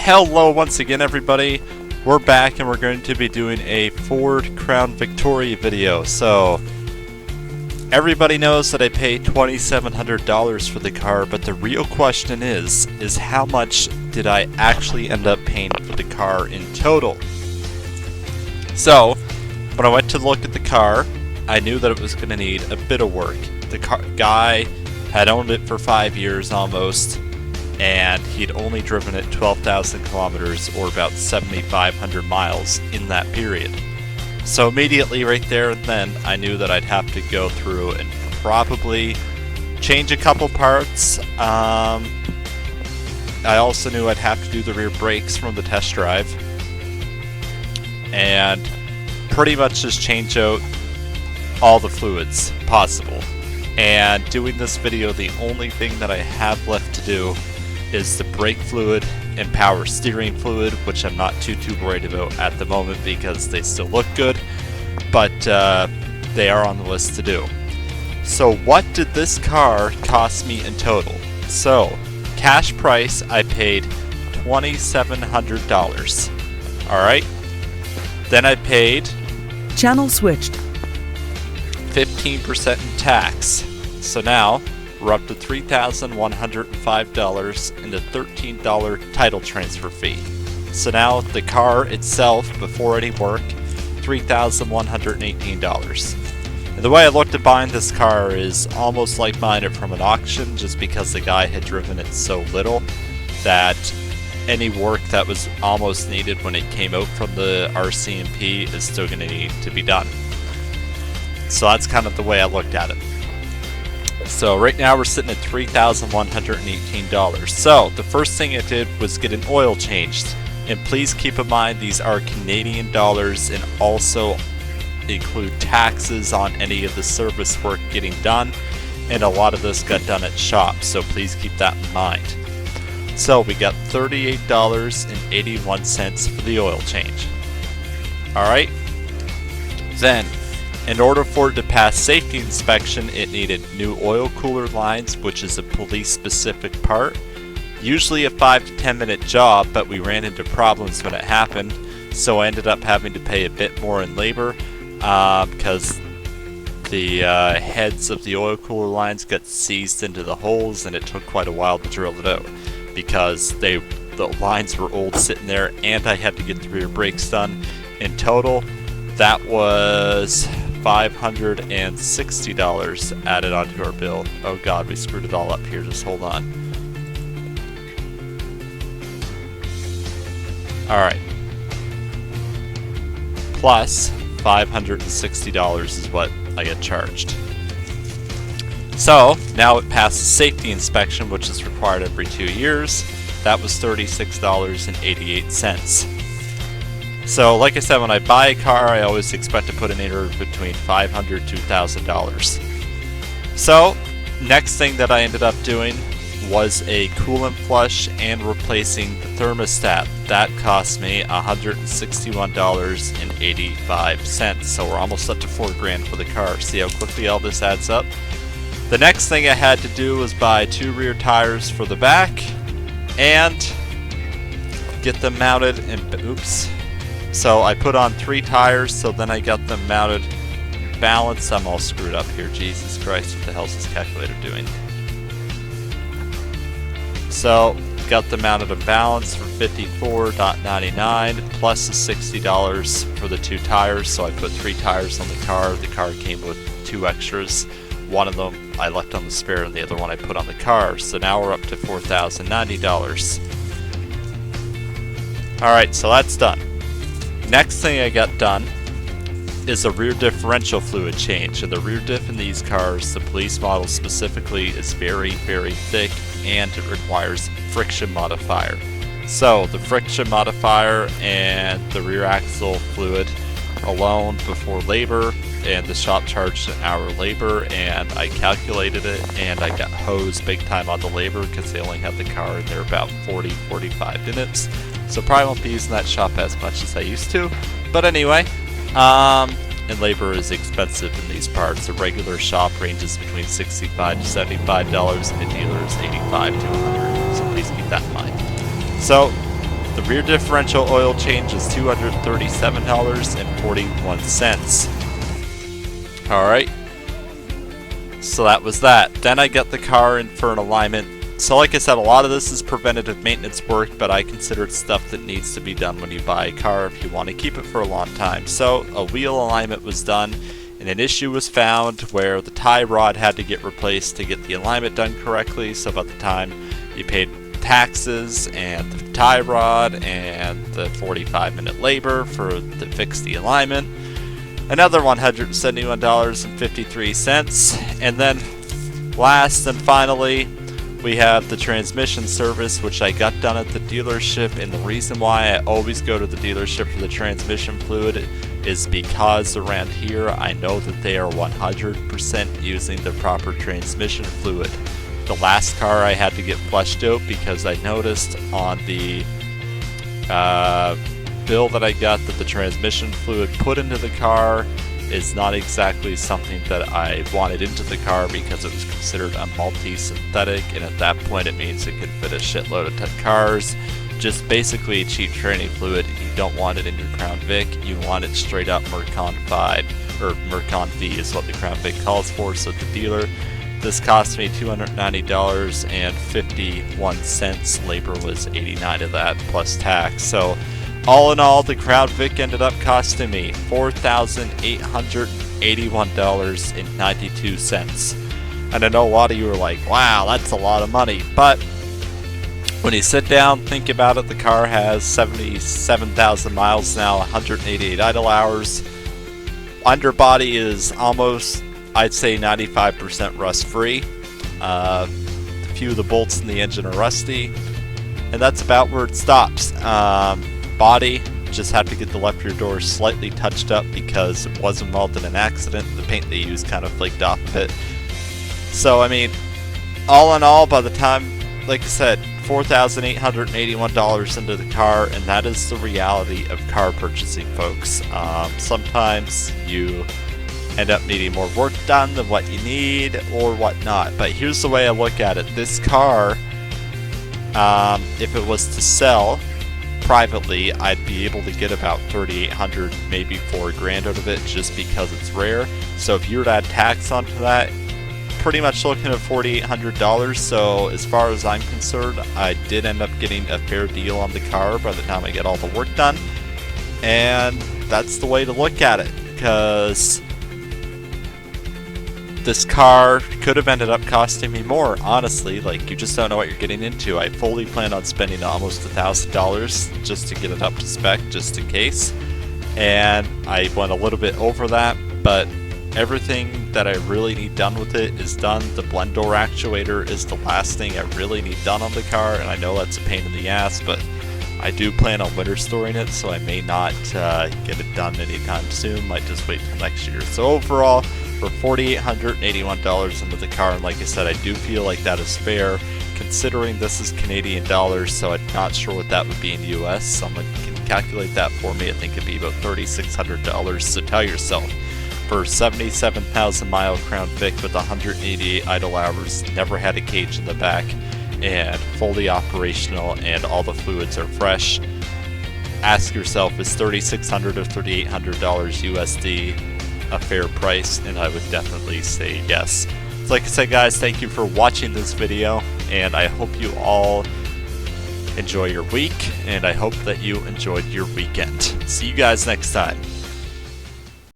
Hello once again, everybody. We're back and we're going to be doing a Ford Crown Victoria video. So everybody knows that I paid $2,700 for the car, but the real question is how much did I actually end up paying for the car in total? So when I went to look at the car, I knew that it was going to need a bit of work. The guy had owned it for 5 years almost, and he'd only driven it 12,000 kilometers or about 7,500 miles in that period. So immediately right there and then I knew that I'd have to go through and probably change a couple parts. I also knew I'd have to do the rear brakes from the test drive and pretty much just change out all the fluids possible. And doing this video, the only thing that I have left to do is the brake fluid and power steering fluid, which I'm not too worried about at the moment because they still look good, but they are on the list to do. So what did this car cost me in total? So cash price, I paid $2,700. Alright, then I paid channel switched 15% in tax. So now we're up to $3,105 and a $13 title transfer fee. So now the car itself, before any work, $3,118. And the way I looked at buying this car is almost like buying it from an auction, just because the guy had driven it so little that any work that was almost needed when it came out from the RC&P is still going to need to be done. So that's kind of the way I looked at it. So right now we're sitting at $3,118. So the first thing I did was get an oil changed. And please keep in mind these are Canadian dollars and also include taxes on any of the service work getting done. And a lot of this got done at shops, so please keep that in mind. So we got $38.81 for the oil change. Alright. Then, in order for it to pass safety inspection, it needed new oil cooler lines, which is a police specific part. Usually a 5 to 10 minute job, but we ran into problems when it happened, so I ended up having to pay a bit more in labor because the heads of the oil cooler lines got seized into the holes, and it took quite a while to drill it out because the lines were old sitting there, and I had to get the rear brakes done. In total, that was $560 added onto our bill. Oh god, we screwed it all up here, just hold on. Alright. Plus $560 is what I get charged. So, now it passes safety inspection, which is required every 2 years. That was $36.88. So, like I said, when I buy a car, I always expect to put in anywhere between $500 to $1,000. So, next thing that I ended up doing was a coolant flush and replacing the thermostat. That cost me $161.85. So we're almost up to $4,000 for the car. See how quickly all this adds up? The next thing I had to do was buy 2 rear tires for the back and get them mounted and oops. So I put on 3 tires, so then I got them mounted, balanced. I'm all screwed up here, Jesus Christ, what the hell is this calculator doing? So, got them mounted and balanced for $54.99 plus the $60 for the 2 tires. So I put 3 tires on the car. The car came with 2 extras. One of them I left on the spare and the other one I put on the car. So now we're up to $4,090. Alright, so that's done. Next thing I got done is a rear differential fluid change. And the rear diff in these cars, the police model specifically, is very thick, and it requires friction modifier. So the friction modifier and the rear axle fluid alone before labor, and the shop charged an hour labor, and I calculated it, and I got hosed big time on the labor because they only had the car in there about 40-45 minutes. So probably won't be using that shop as much as I used to. But anyway, and labor is expensive in these parts. A regular shop ranges between $65 to $75, and a dealer is $85 to $100. So please keep that in mind. So The rear differential oil change is $237.41. Alright, so that was that. Then I got the car in for an alignment. So like I said, a lot of this is preventative maintenance work, but I consider it stuff that needs to be done when you buy a car if you want to keep it for a long time. So a wheel alignment was done, and an issue was found where the tie rod had to get replaced to get the alignment done correctly. So by the time you paid taxes and the tie rod and the 45-minute labor to fix the alignment, another $171.53. And then last and finally, we have the transmission service, which I got done at the dealership. And the reason why I always go to the dealership for the transmission fluid is because around here I know that they are 100% using the proper transmission fluid. The last car I had to get flushed out because I noticed on the bill that I got that the transmission fluid put into the car is not exactly something that I wanted into the car because it was considered a multi-synthetic, and at that point it means it could fit a shitload of cars. Just basically cheap training fluid. You don't want it in your Crown Vic, you want it straight up Mercon-fied, or Mercon-V is what the Crown Vic calls for. So the dealer, this cost me $290.51. Labor was $89 of that plus tax. So all in all, the Crown Vic ended up costing me $4,881.92. And I know a lot of you are like, wow, that's a lot of money. But when you sit down, think about it, the car has 77,000 miles now, 188 idle hours. Underbody is almost, I'd say, 95% rust-free. A few of the bolts in the engine are rusty. And that's about where it stops. Body, just had to get the left rear door slightly touched up because it was involved in an accident. The paint they used kind of flaked off of it. So, I mean, all in all, by the time, like I said, $4,881 into the car, and that is the reality of car purchasing, folks. Sometimes you end up needing more work done than what you need or whatnot. But here's the way I look at it. This car, if it was to sell privately, I'd be able to get about $3,800, maybe $4,000 out of it, just because it's rare. So if you were to add tax onto that, pretty much looking at $4,800. So as far as I'm concerned, I did end up getting a fair deal on the car by the time I get all the work done, and that's the way to look at it, because this car could have ended up costing me more, honestly. Like, you just don't know what you're getting into. I fully plan on spending almost $1,000 just to get it up to spec, just in case. And I went a little bit over that, but everything that I really need done with it is done. The blend door actuator is the last thing I really need done on the car, and I know that's a pain in the ass, but I do plan on winter storing it, so I may not get it done anytime soon. Might just wait till next year. So overall, for $4,881 into the car, and like I said, I do feel like that is fair, considering this is Canadian dollars, so I'm not sure what that would be in US. Someone can calculate that for me. I think it'd be about $3,600. So tell yourself, for 77,000 mile Crown Vic with 188 idle hours, never had a cage in the back, and fully operational, and all the fluids are fresh, ask yourself, is $3,600 or $3,800 USD a fair price? And I would definitely say yes. So like I said, guys, thank you for watching this video, and I hope you all enjoy your week, and I hope that you enjoyed your weekend. See you guys next time.